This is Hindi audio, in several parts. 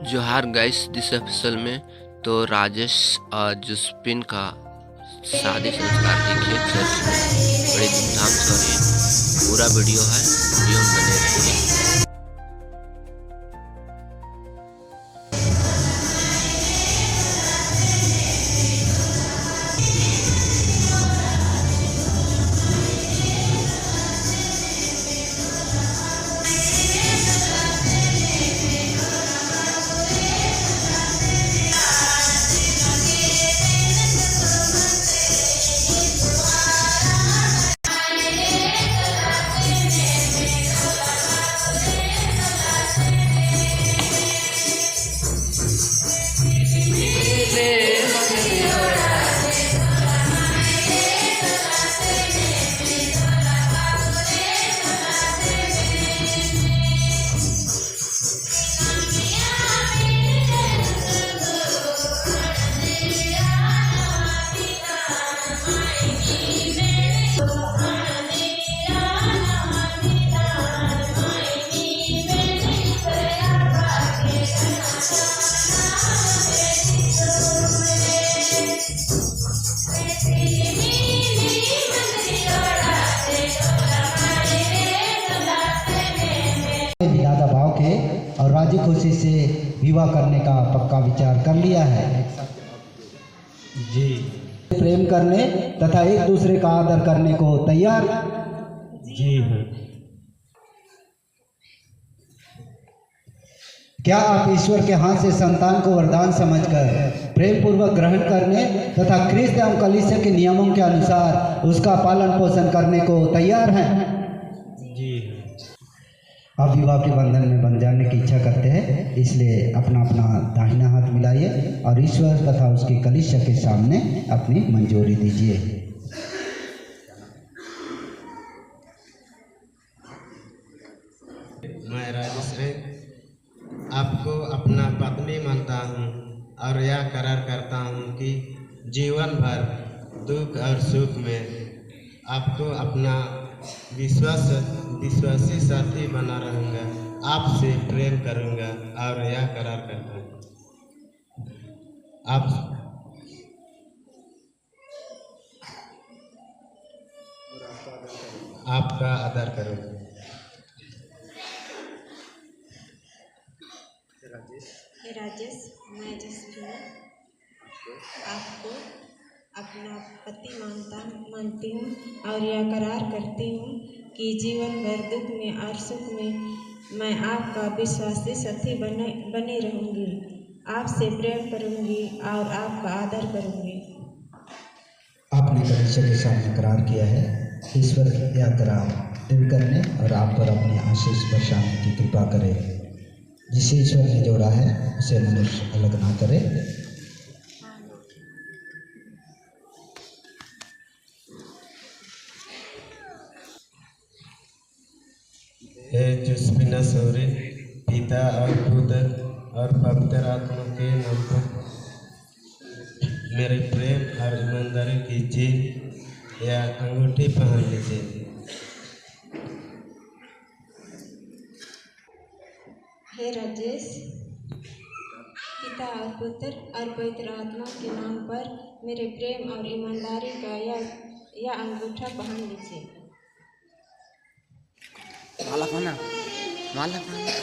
जोहार गाइस, दिस एपिसोड में तो राजेश और जसपिन का शादी संस्कार देखिए चर्च में बड़ी धूमधाम से। और ये पूरा वीडियो है, वीडियो में बने रहिए। ज्यादा भाव के और राजी खुशी से विवाह करने का पक्का विचार कर लिया है जी। प्रेम करने तथा एक दूसरे का आदर करने को तैयार जी हाँ। क्या आप ईश्वर के हाथ से संतान को वरदान समझकर प्रेम पूर्वक ग्रहण करने तथा ख्रिस्त एवं कलीसिया के नियमों के अनुसार उसका पालन पोषण करने को तैयार हैं? जी हाँ। आप विवाह के बंधन में बंध जाने की इच्छा करते हैं, इसलिए अपना अपना दाहिना हाथ मिलाइए और ईश्वर तथा उसकी कलीसिया के सामने अपनी मंजूरी दीजिए। मैं राजेश आपको अपना पत्नी मानता हूँ और यह करार करता हूँ कि जीवन भर दुख और सुख में आपको अपना विश्वासी साथी बना रहूँगा, आपसे प्रेम करूँगा और यह करार करता हूँ आपका आदर करूँगा। राजेश, मैं जसपिन आपको अपना पति मानती हूँ और यह करार करती हूँ कि जीवन भर दुख में और सुख में मैं आपका विश्वासी साथी बनी रहूँगी, आपसे प्रेम करूँगी और आपका आदर करूँगी। आपने कलीसिया के सामने करार किया है, ईश्वर यह करार दृढ़ करने और आप पर अपनी आशीष बरसाने की कृपा करे। जिसे ईश्वर ने जोड़ा है उसे मनुष्य अलग ना करे। हे जसपिन सौरे, पिता और पुत्र और पवित्र आत्मा के नाम पर मेरे प्रेम और ईमानदारी कीजिए या अंगूठी पहन लीजिए। हे राजेश, पिता और पुत्र और पवित्र आत्मा के नाम पर मेरे प्रेम और ईमानदारी का यह अंगूठा पहन लीजिए। माला पहना, माला पहना।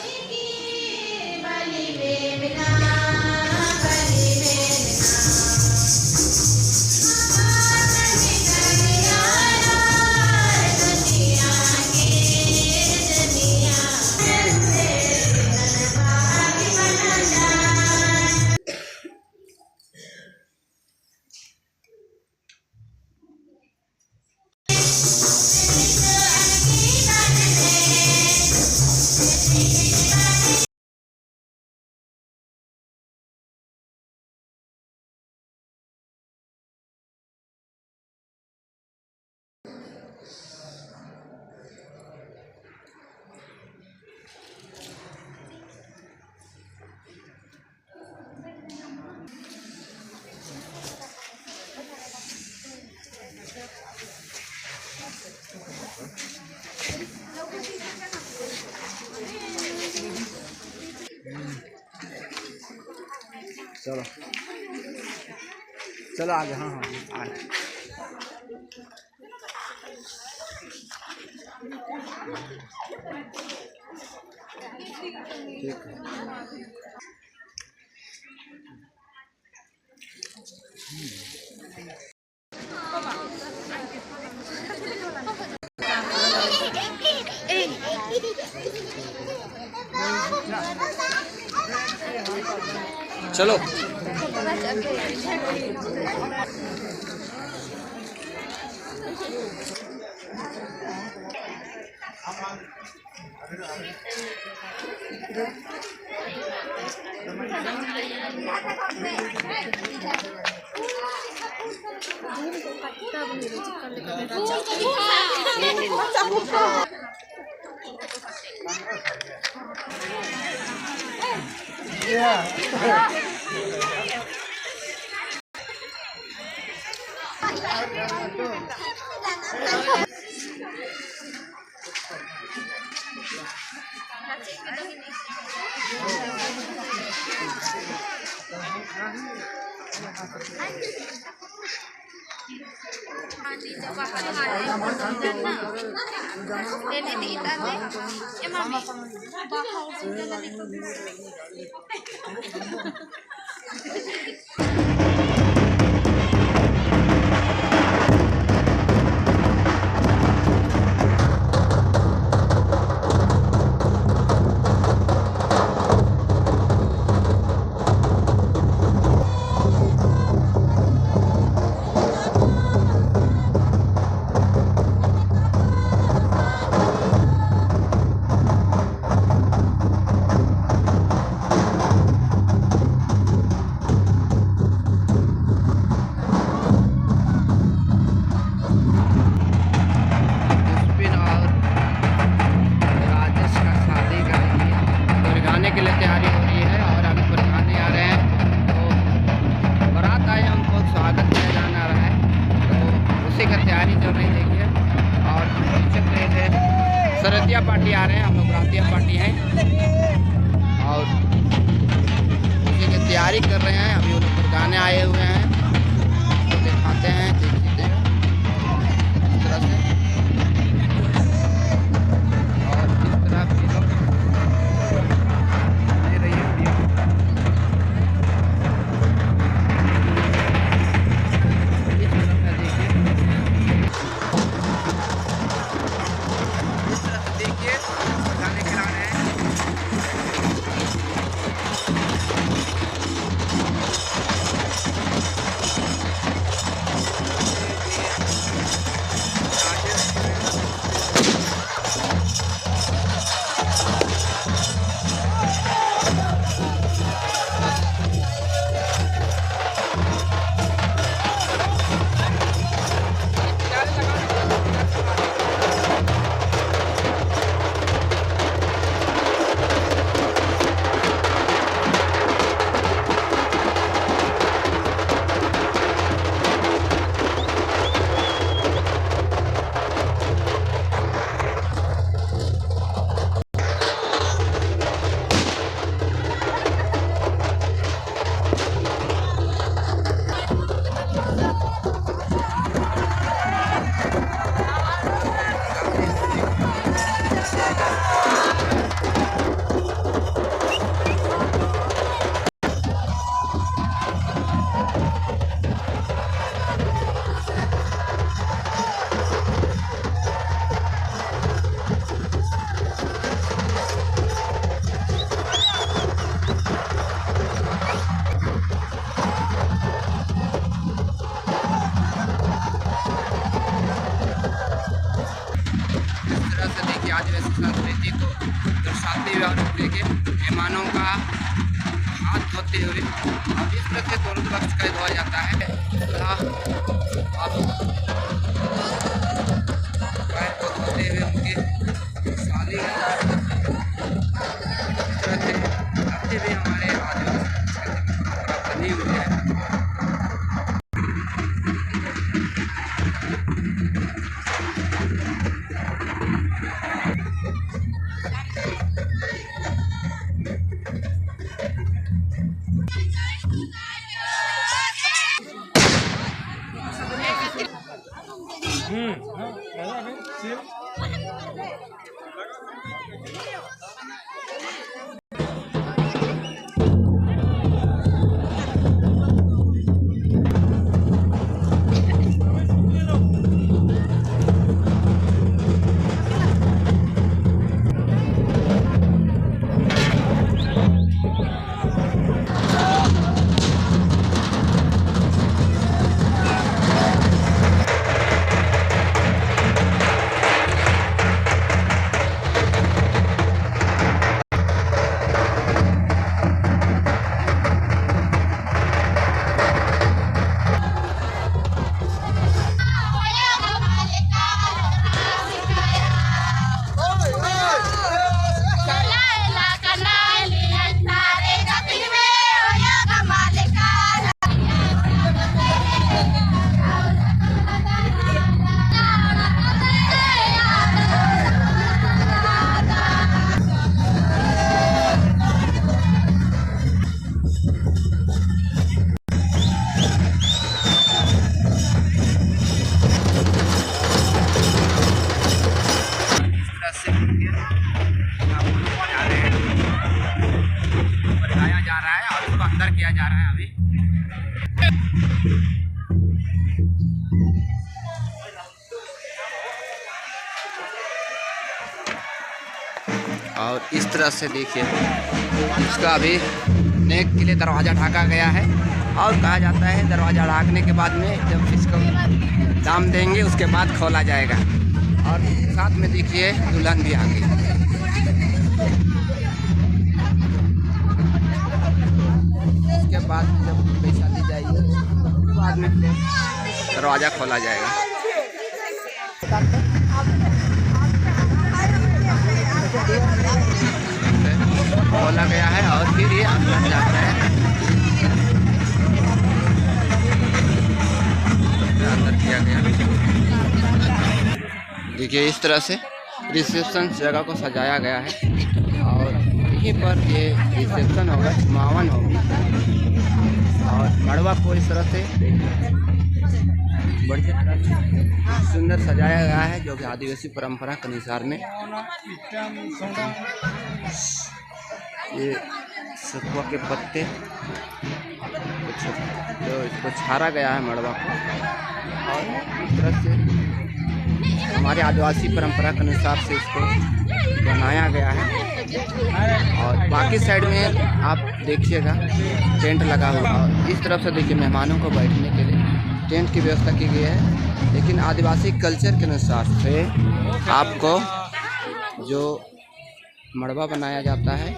चलो चलो आगे। हाँ हाँ आगे। ठीक है। चलो सरतिया पार्टी आ रहे हैं, हम लोग रातिया पार्टी हैं और उसी की तैयारी कर रहे हैं। अभी वो लोग गाने आए हुए हैं तो दिखाते हैं, देखते हैं इस तरह से। और इस तरह की लोग दे रही है वीडियो। इस तरह से देखिए गाने खिला रहे हैं। आदिवासी संस्कृति को दर्शाते हुए और के मेहमानों का हाथ धोते हुए और इस तरह से दोनों पक्ष का धोया जाता है। पैर को धोते हुए उनके साली इस तरह से करते हुए हमारे आदिवासी संस्कृति की परंपरा बनी हुई है। बनाया जा रहा है और उसको अंदर किया जा रहा है अभी। और इस तरह से देखिए इसका अभी नेक के लिए दरवाज़ा ढका गया है और कहा जाता है दरवाज़ा ढकने के बाद में जब इसको दाम देंगे उसके बाद खोला जाएगा। और साथ में देखिए दुल्हन भी आ गई। इसके बाद जब पैसा दी जाएगी उसके बाद में दरवाज़ा खोला जाएगा। खोला गया है और फिर ये अंदर जाता है, अंदर किया गया। देखिए इस तरह से रिसेप्शन जगह को सजाया गया है और यहीं पर ये रिसेप्शन होगा, मावन होगी और मड़वा को इस तरह से बड़ी सुंदर सजाया गया है जो कि आदिवासी परंपरा के अनुसार में ये सखुआ के पत्ते जो इसको छाड़ा गया है मड़वा को और इस तरह से हमारे आदिवासी परंपरा के अनुसार से इसको बनाया गया है। और बाकी साइड में आप देखिएगा टेंट लगा हुआ और इस तरफ से देखिए मेहमानों को बैठने के लिए टेंट की व्यवस्था की गई है। लेकिन आदिवासी कल्चर के अनुसार से आपको जो मड़वा बनाया जाता है,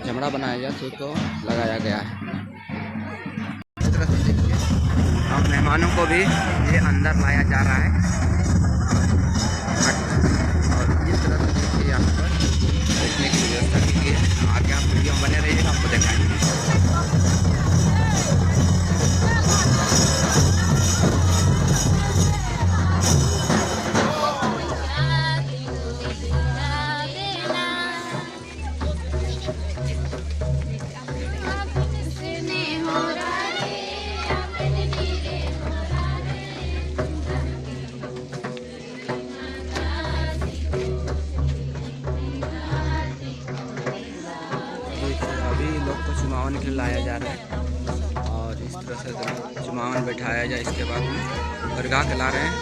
जमड़ा बनाया जाता है, उसको लगाया गया है। इस तरह से देखिए और मेहमानों को भी ये अंदर लाया जा रहा है और इस तरह से देखिए यहाँ पर बैठने की व्यवस्था की गई है। आगे आप वीडियो बने रहिएगा, आपको दिखाएंगे। चुमावन के लिए लाया जा रहा है और इस तरह से चुमावन बैठाया जाए, इसके बाद में दरगाह के ला रहे हैं।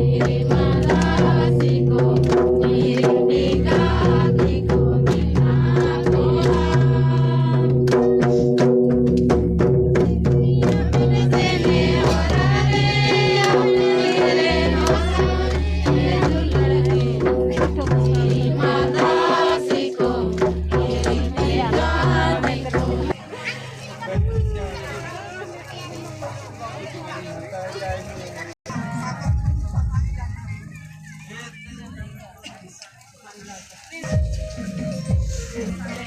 Thank you. हैं।